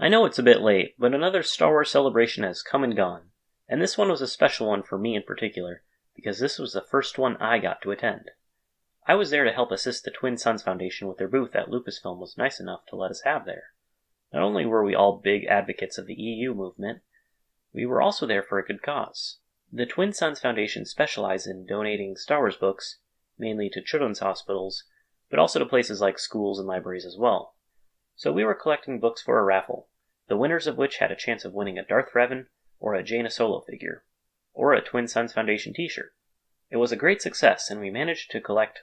I know it's a bit late, but another Star Wars celebration has come and gone, and this one was a special one for me in particular, because this was the first one I got to attend. I was there to help assist the Twin Suns Foundation with their booth that Lucasfilm was nice enough to let us have there. Not only were we all big advocates of the EU movement, we were also there for a good cause. The Twin Suns Foundation specializes in donating Star Wars books, mainly to children's hospitals, but also to places like schools and libraries as well. So we were collecting books for a raffle, the winners of which had a chance of winning a Darth Revan or a Jaina Solo figure, or a Twin Suns Foundation t-shirt. It was a great success, and we managed to collect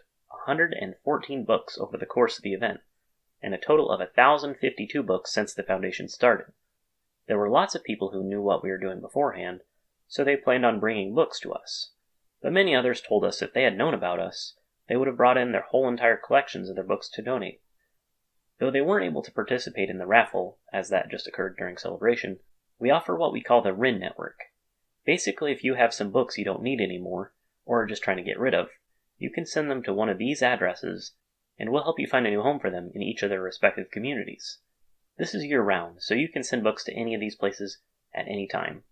114 books over the course of the event, and a total of 1,052 books since the foundation started. There were lots of people who knew what we were doing beforehand, so they planned on bringing books to us. But many others told us if they had known about us, they would have brought in their whole entire collections of their books to donate. Though they weren't able to participate in the raffle, as that just occurred during Celebration, we offer what we call the Rinne Network. Basically, if you have some books you don't need anymore, or are just trying to get rid of, you can send them to one of these addresses, and we'll help you find a new home for them in each of their respective communities. This is year-round, so you can send books to any of these places at any time.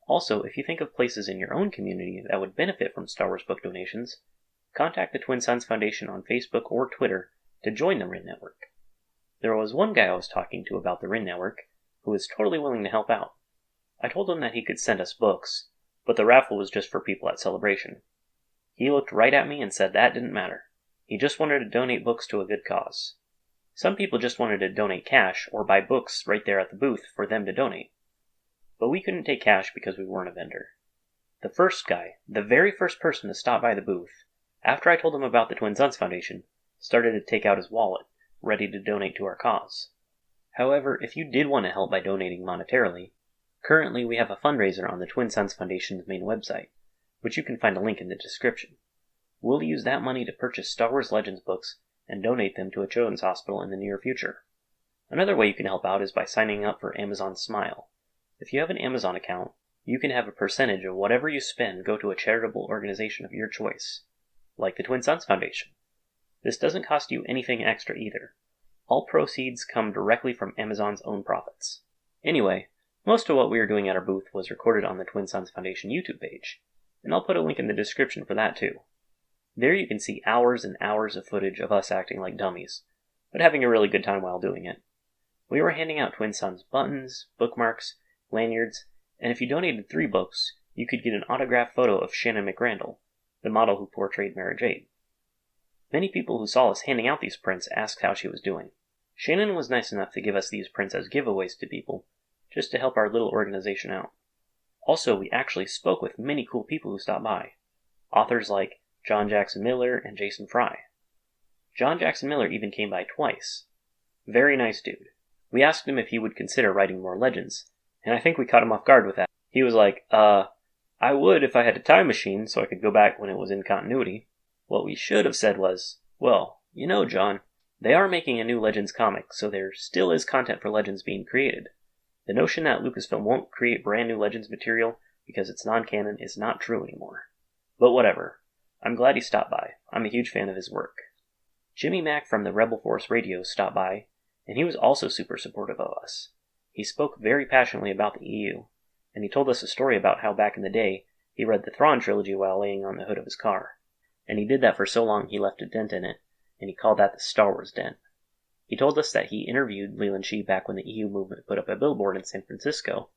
Also, if you think of places in your own community that would benefit from Star Wars book donations, contact the Twin Suns Foundation on Facebook or Twitter to join the Rinne Network. There was one guy I was talking to about the Rinne Network who was totally willing to help out. I told him that he could send us books, but the raffle was just for people at Celebration. He looked right at me and said that didn't matter. He just wanted to donate books to a good cause. Some people just wanted to donate cash or buy books right there at the booth for them to donate. But we couldn't take cash because we weren't a vendor. The first guy, the very first person to stop by the booth, after I told him about the Twin Suns Foundation, started to take out his wallet, ready to donate to our cause. However, if you did want to help by donating monetarily, currently we have a fundraiser on the Twin Suns Foundation's main website, which you can find a link in the description. We'll use that money to purchase Star Wars Legends books and donate them to a children's hospital in the near future. Another way you can help out is by signing up for Amazon Smile. If you have an Amazon account, you can have a percentage of whatever you spend go to a charitable organization of your choice, like the Twin Suns Foundation. This doesn't cost you anything extra either. All proceeds come directly from Amazon's own profits. Anyway, most of what we were doing at our booth was recorded on the Twin Suns Foundation YouTube page, and I'll put a link in the description for that too. There you can see hours and hours of footage of us acting like dummies, but having a really good time while doing it. We were handing out Twin Suns buttons, bookmarks, lanyards, and if you donated 3 books, you could get an autographed photo of Shannon McRandall, the model who portrayed Mara Jade. Many people who saw us handing out these prints asked how she was doing. Shannon was nice enough to give us these prints as giveaways to people, just to help our little organization out. Also, we actually spoke with many cool people who stopped by. Authors like John Jackson Miller and Jason Fry. John Jackson Miller even came by twice. Very nice dude. We asked him if he would consider writing more Legends, and I think we caught him off guard with that. He was like, I would if I had a time machine so I could go back when it was in continuity. What we should have said was, well, you know, John, they are making a new Legends comic, so there still is content for Legends being created. The notion that Lucasfilm won't create brand new Legends material because it's non-canon is not true anymore. But whatever. I'm glad he stopped by. I'm a huge fan of his work. Jimmy Mack from the Rebel Force Radio stopped by, and he was also super supportive of us. He spoke very passionately about the EU, and he told us a story about how back in the day he read the Thrawn trilogy while laying on the hood of his car. And he did that for so long he left a dent in it, and he called that the Star Wars dent. He told us that he interviewed Leland Shee back when the EU movement put up a billboard in San Francisco,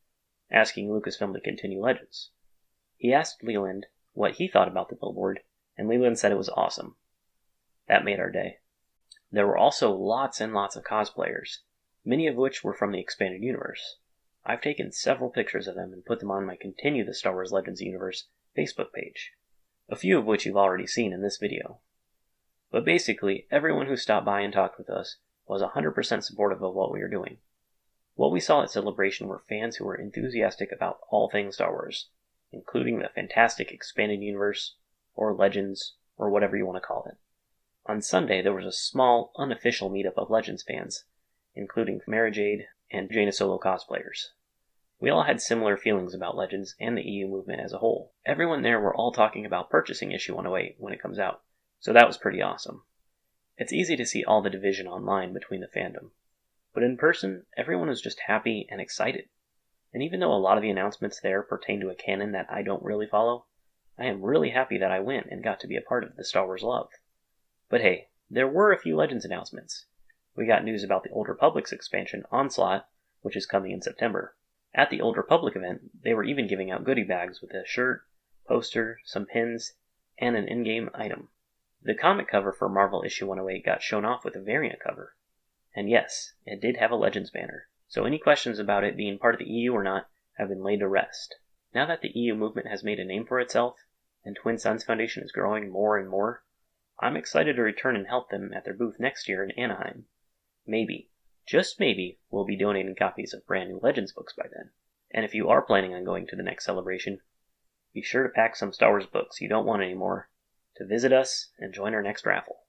asking Lucasfilm to continue Legends. He asked Leland what he thought about the billboard, and Leland said it was awesome. That made our day. There were also lots and lots of cosplayers, many of which were from the expanded universe. I've taken several pictures of them and put them on my Continue the Star Wars Legends Universe Facebook page, a few of which you've already seen in this video. But basically, everyone who stopped by and talked with us was 100% supportive of what we were doing. What we saw at Celebration were fans who were enthusiastic about all things Star Wars, including the fantastic expanded universe, or Legends, or whatever you want to call it. On Sunday, there was a small, unofficial meetup of Legends fans, including Mara Jade and Jaina Solo cosplayers. We all had similar feelings about Legends and the EU movement as a whole. Everyone there were all talking about purchasing issue 108 when it comes out, so that was pretty awesome. It's easy to see all the division online between the fandom. But in person, everyone was just happy and excited. And even though a lot of the announcements there pertain to a canon that I don't really follow, I am really happy that I went and got to be a part of the Star Wars love. But hey, there were a few Legends announcements. We got news about the Old Republic's expansion, Onslaught, which is coming in September. At the Old Republic event, they were even giving out goodie bags with a shirt, poster, some pins, and an in-game item. The comic cover for Marvel issue 108 got shown off with a variant cover. And yes, it did have a Legends banner, so any questions about it being part of the EU or not have been laid to rest. Now that the EU movement has made a name for itself, and Twin Suns Foundation is growing more and more, I'm excited to return and help them at their booth next year in Anaheim. Maybe, just maybe, we'll be donating copies of brand new Legends books by then. And if you are planning on going to the next celebration, be sure to pack some Star Wars books you don't want anymore to visit us and join our next raffle.